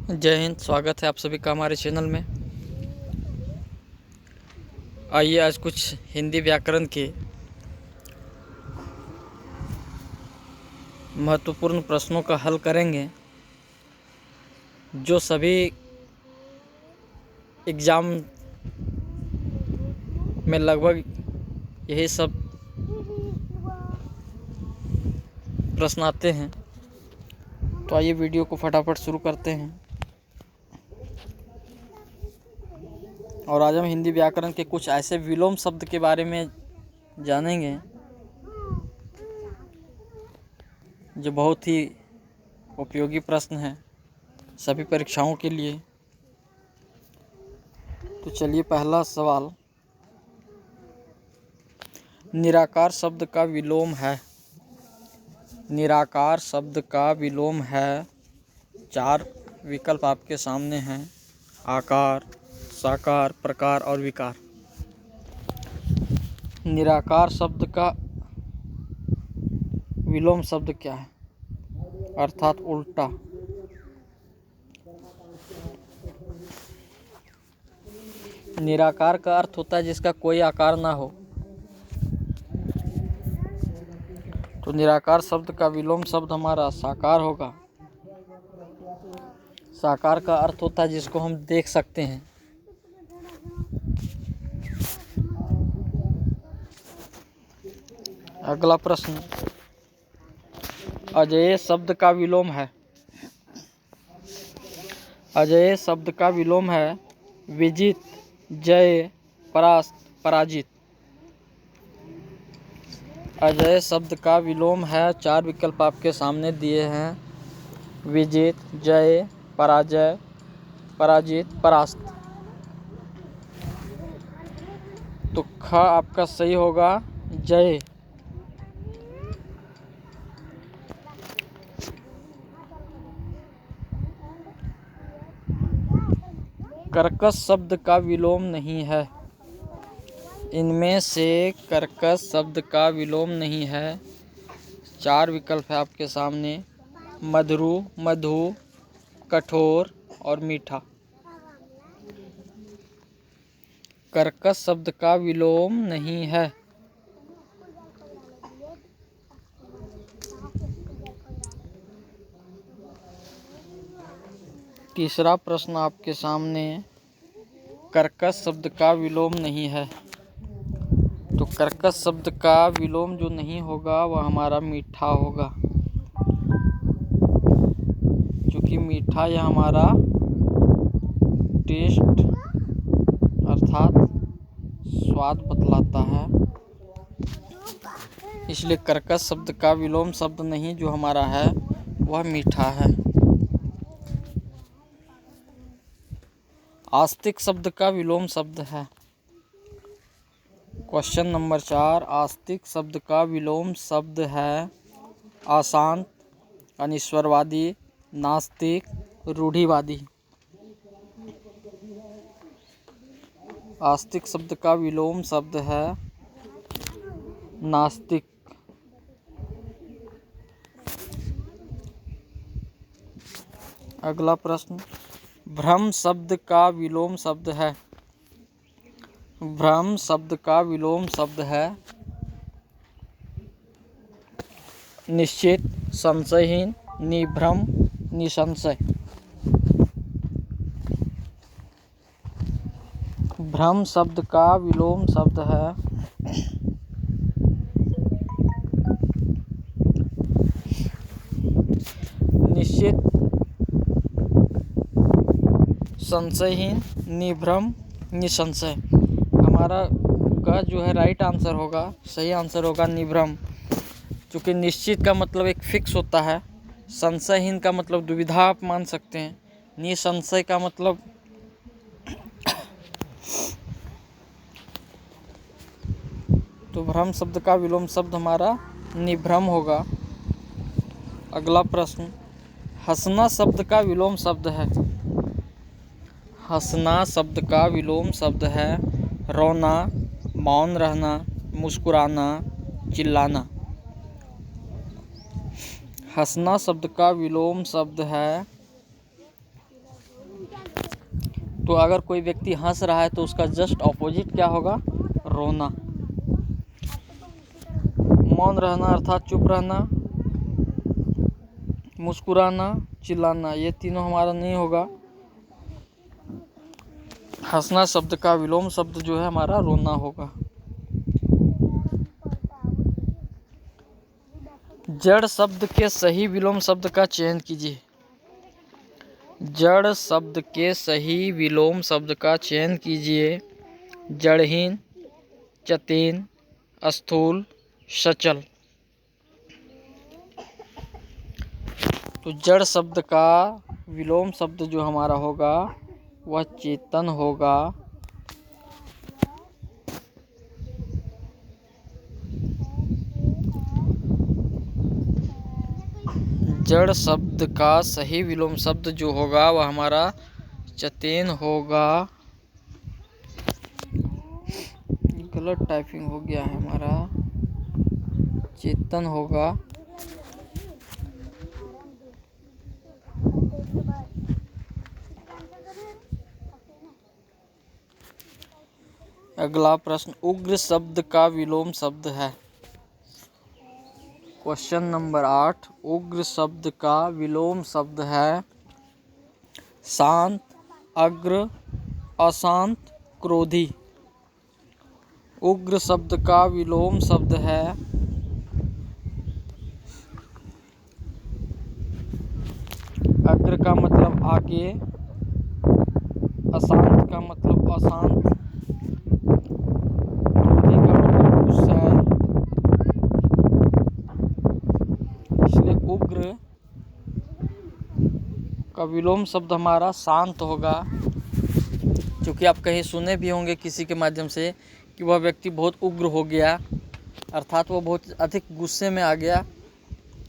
जय हिंद। स्वागत है आप सभी का हमारे चैनल में। आइए आज कुछ हिंदी व्याकरण के महत्वपूर्ण प्रश्नों का हल करेंगे, जो सभी एग्ज़ाम में लगभग यही सब प्रश्न आते हैं। तो आइए वीडियो को फटाफट शुरू करते हैं। और आज हम हिंदी व्याकरण के कुछ ऐसे विलोम शब्द के बारे में जानेंगे जो बहुत ही उपयोगी प्रश्न हैं सभी परीक्षाओं के लिए। तो चलिए, पहला सवाल, निराकार शब्द का विलोम है। निराकार शब्द का विलोम है। 4 विकल्प आपके सामने हैं: आकार, साकार, प्रकार और विकार। निराकार शब्द का विलोम शब्द क्या है, अर्थात उल्टा? निराकार का अर्थ होता है जिसका कोई आकार ना हो। तो निराकार शब्द का विलोम शब्द हमारा साकार होगा। साकार का अर्थ होता है जिसको हम देख सकते हैं। अगला प्रश्न, अजेय शब्द का विलोम है। अजेय शब्द का विलोम है विजित, जय, परास्त, पराजित। अजेय शब्द का विलोम है। 4 विकल्प आपके सामने दिए हैं: विजित, जय, पराजय, पराजित, परास्त। तो ख आपका सही होगा, जय। कर्कश शब्द का विलोम नहीं है। इनमें से कर्कश शब्द का विलोम नहीं है। 4 विकल्प है आपके सामने: मधुरु, मधु, कठोर और मीठा। कर्कश शब्द का विलोम नहीं है। तीसरा प्रश्न आपके सामने, कर्कश शब्द का विलोम नहीं है। तो कर्कश शब्द का विलोम जो नहीं होगा वह हमारा मीठा होगा, क्योंकि मीठा यह हमारा टेस्ट अर्थात स्वाद बतलाता है। इसलिए कर्कश शब्द का विलोम शब्द नहीं जो हमारा है वह मीठा है। आस्तिक शब्द का विलोम शब्द है। क्वेश्चन नंबर 4, आस्तिक शब्द का विलोम शब्द है अशांत, अनिश्वरवादी, नास्तिक, रूढ़िवादी। आस्तिक शब्द का विलोम शब्द है नास्तिक। अगला प्रश्न, भ्रम शब्द का विलोम शब्द है। भ्रम शब्द का विलोम शब्द है निश्चित, संशयहीन, निभ्रम, निसंशय। भ्रम शब्द का विलोम शब्द है निश्चित, संशयहीन, निभ्रम, निसंशय। हमारा का जो है राइट आंसर होगा, सही आंसर होगा निभ्रम। क्योंकि निश्चित का मतलब एक फिक्स होता है, संशयहीन का मतलब दुविधा आप मान सकते हैं, निसंशय का मतलब तो भ्रम शब्द का विलोम शब्द हमारा निभ्रम होगा। अगला प्रश्न, हंसना शब्द का विलोम शब्द है। हंसना शब्द का विलोम शब्द है रोना, मौन रहना, मुस्कुराना, चिल्लाना। हंसना शब्द का विलोम शब्द है तो अगर कोई व्यक्ति हंस रहा है तो उसका जस्ट ऑपोजिट क्या होगा? रोना। मौन रहना अर्थात चुप रहना, मुस्कुराना, चिल्लाना, ये तीनों हमारा नहीं होगा। हंसना शब्द का विलोम शब्द जो है हमारा रोना होगा। जड़ शब्द के सही विलोम शब्द का चयन कीजिए। जड़ शब्द के सही विलोम शब्द का चयन कीजिए। जड़हीन, चेतन, स्थूल, सचल। तो जड़ शब्द का विलोम शब्द जो हमारा होगा वह चेतन होगा। जड़ शब्द का सही विलोम शब्द जो होगा वह हमारा चेतन होगा। गलत टाइपिंग हो गया है, हमारा चेतन होगा। अगला प्रश्न, उग्र शब्द का विलोम शब्द है। क्वेश्चन नंबर 8, उग्र शब्द का विलोम शब्द है शांत, अग्र, अशांत, क्रोधी। उग्र शब्द का विलोम शब्द है अग्र का मतलब आगे, अशांत का मतलब अशांत, क्रोधी का मतलब गुस्सा। इसलिए उग्र का विलोम शब्द हमारा शांत होगा। क्योंकि आप कहीं सुने भी होंगे किसी के माध्यम से कि वह व्यक्ति बहुत उग्र हो गया, अर्थात वह बहुत अधिक गुस्से में आ गया।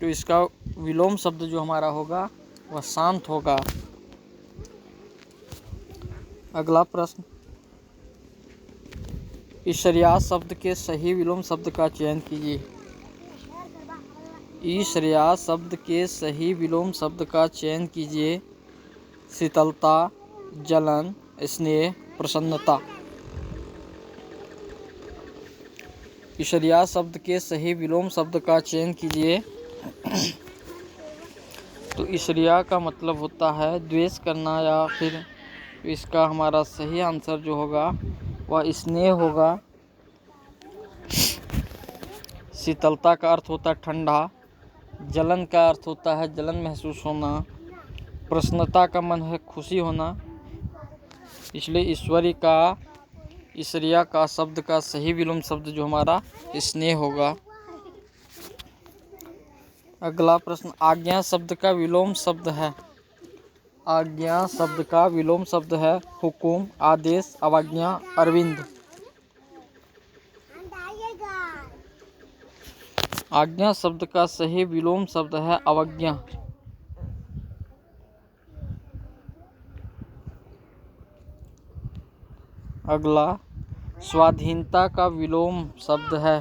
तो इसका विलोम शब्द जो हमारा होगा वह शांत होगा। अगला प्रश्न, ईर्ष्या शब्द के सही विलोम शब्द का चयन कीजिए। ईर्ष्या शब्द के सही विलोम शब्द का चयन कीजिए। शीतलता, जलन, स्नेह, प्रसन्नता। ईर्ष्या शब्द के सही विलोम शब्द का चयन कीजिए। तो ईर्ष्या का मतलब होता है द्वेष करना, या फिर इसका हमारा सही आंसर जो होगा वह स्नेह होगा। शीतलता का अर्थ होता है ठंडा। जलन का अर्थ होता है जलन महसूस होना। प्रसन्नता का मन है खुशी होना। इसलिए ईर्ष्या का शब्द का सही विलोम शब्द जो हमारा स्नेह होगा। अगला प्रश्न, आज्ञा शब्द का विलोम शब्द है। आज्ञा शब्द का विलोम शब्द है हुकुम, आदेश, अवज्ञा, अरविंद। आज्ञा शब्द का सही विलोम शब्द है अवज्ञा। अगला, स्वाधीनता का विलोम शब्द है।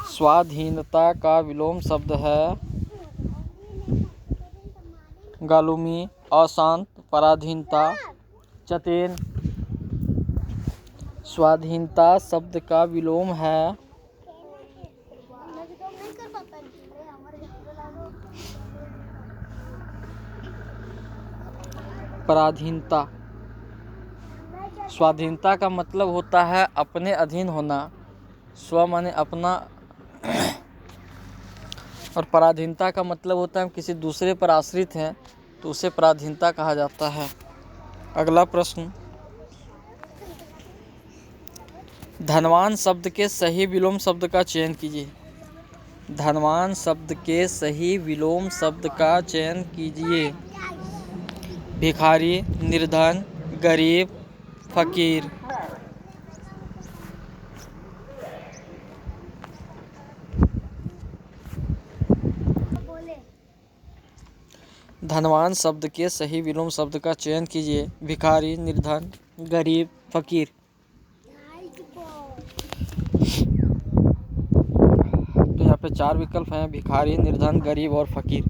स्वाधीनता का विलोम शब्द है गालूमी, अशांत, पराधीनता, चेतन। स्वाधीनता शब्द का विलोम है पराधीनता। स्वाधीनता का मतलब होता है अपने अधीन होना। स्व माने अपना, और पराधीनता का मतलब होता है हम किसी दूसरे पर आश्रित हैं, तो उसे पराधीनता कहा जाता है। अगला प्रश्न, धनवान शब्द के सही विलोम शब्द का चयन कीजिए। धनवान शब्द के सही विलोम शब्द का चयन कीजिए। भिखारी, निर्धन, गरीब, फकीर। धनवान शब्द के सही विलोम शब्द का चयन कीजिए। भिखारी, निर्धन, गरीब, फकीर। तो यहाँ पे 4 विकल्प हैं, भिखारी, निर्धन, गरीब और फकीर।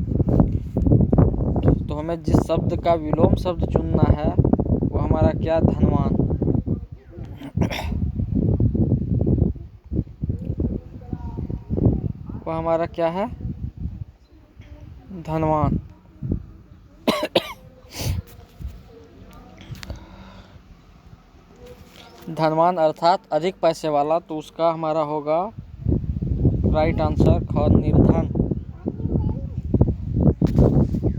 तो हमें जिस शब्द का विलोम शब्द चुनना है वो हमारा हमारा क्या, धनवान। वह हमारा क्या है, धनवान। धनवान अर्थात अधिक पैसे वाला, तो उसका हमारा होगा राइट आंसर ख, निर्धन।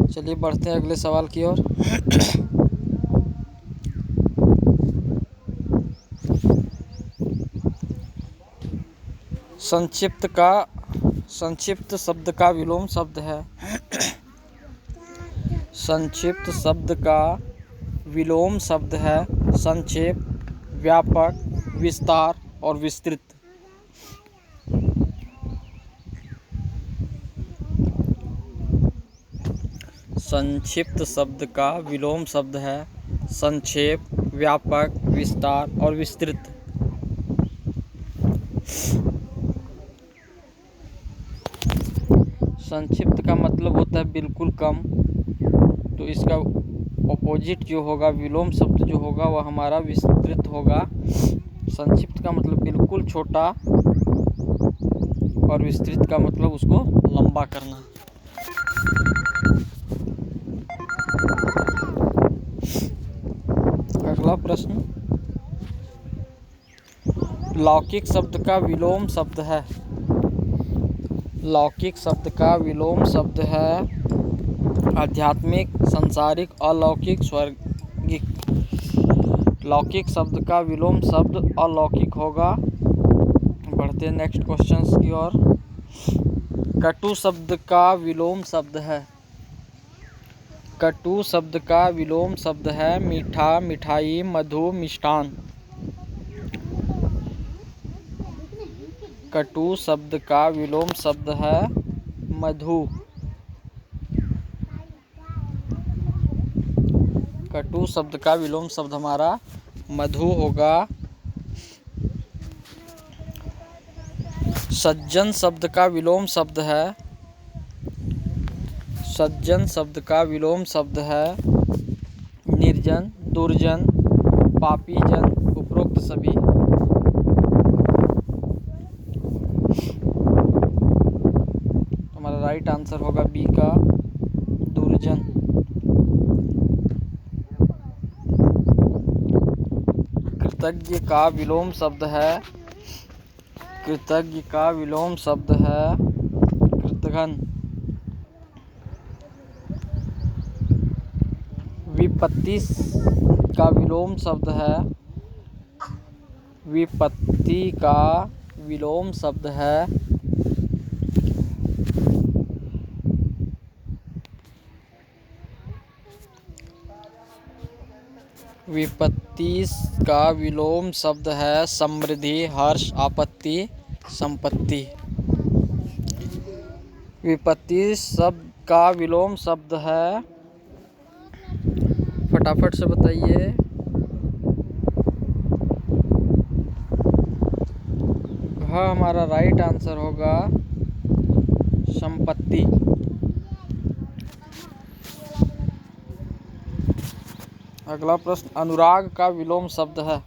चलिए बढ़ते हैं अगले सवाल की ओर। संक्षिप्त शब्द का विलोम शब्द है। संक्षिप्त शब्द का विलोम शब्द है संक्षेप, व्यापक, विस्तार और विस्तृत। संक्षिप्त शब्द का विलोम शब्द है संक्षेप, व्यापक, विस्तार और विस्तृत। संक्षिप्त का मतलब होता है बिल्कुल कम, तो इसका ऑपोजिट जो होगा, विलोम शब्द जो होगा, वह हमारा विस्तृत होगा। संक्षिप्त का मतलब बिल्कुल छोटा और विस्तृत का मतलब उसको लंबा करना। अगला प्रश्न, लौकिक शब्द का विलोम शब्द है। लौकिक शब्द का विलोम शब्द है आध्यात्मिक, सांसारिक, अलौकिक, स्वर्गिक। लौकिक शब्द का विलोम शब्द अलौकिक होगा। बढ़ते हैं नेक्स्ट क्वेश्चंस की ओर। कटु शब्द का विलोम शब्द है। कटु शब्द का विलोम शब्द है मीठा, मिठाई, मधु, मिष्ठान। कटु शब्द का विलोम शब्द है मधु। कटु शब्द का विलोम शब्द हमारा मधु होगा। सज्जन शब्द का विलोम शब्द है, सज्जन शब्द का विलोम शब्द है निर्जन, दुर्जन, पापी जन, उपरोक्त सभी। हमारा राइट आंसर होगा बी का, दुर्जन। कृतज्ञ का विलोम शब्द है, कृतज्ञ का विलोम शब्द है कृतघ्न। विपत्ति का विलोम शब्द है, विपत्ति का विलोम शब्द है विपत्ति का विलोम शब्द है समृद्धि, हर्ष, आपत्ति, संपत्ति। विपत्ति शब्द का विलोम शब्द है, फटाफट से बताइए, हाँ हमारा राइट आंसर होगा संपत्ति। अगला प्रश्न, अनुराग का विलोम शब्द है।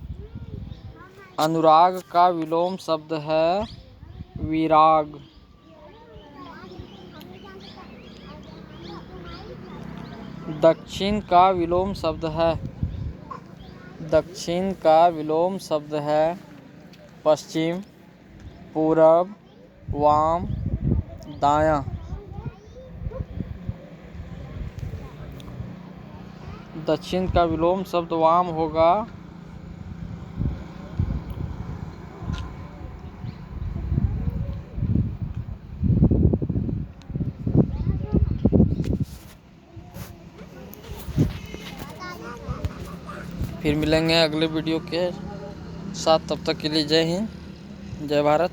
अनुराग का विलोम शब्द है विराग। दक्षिण का विलोम शब्द है, दक्षिण का विलोम शब्द है पश्चिम, पूरब, वाम, दायां। दक्षिण का विलोम शब्द वाम होगा। फिर मिलेंगे अगले वीडियो के साथ, तब तक के लिए जय हिंद, जय भारत।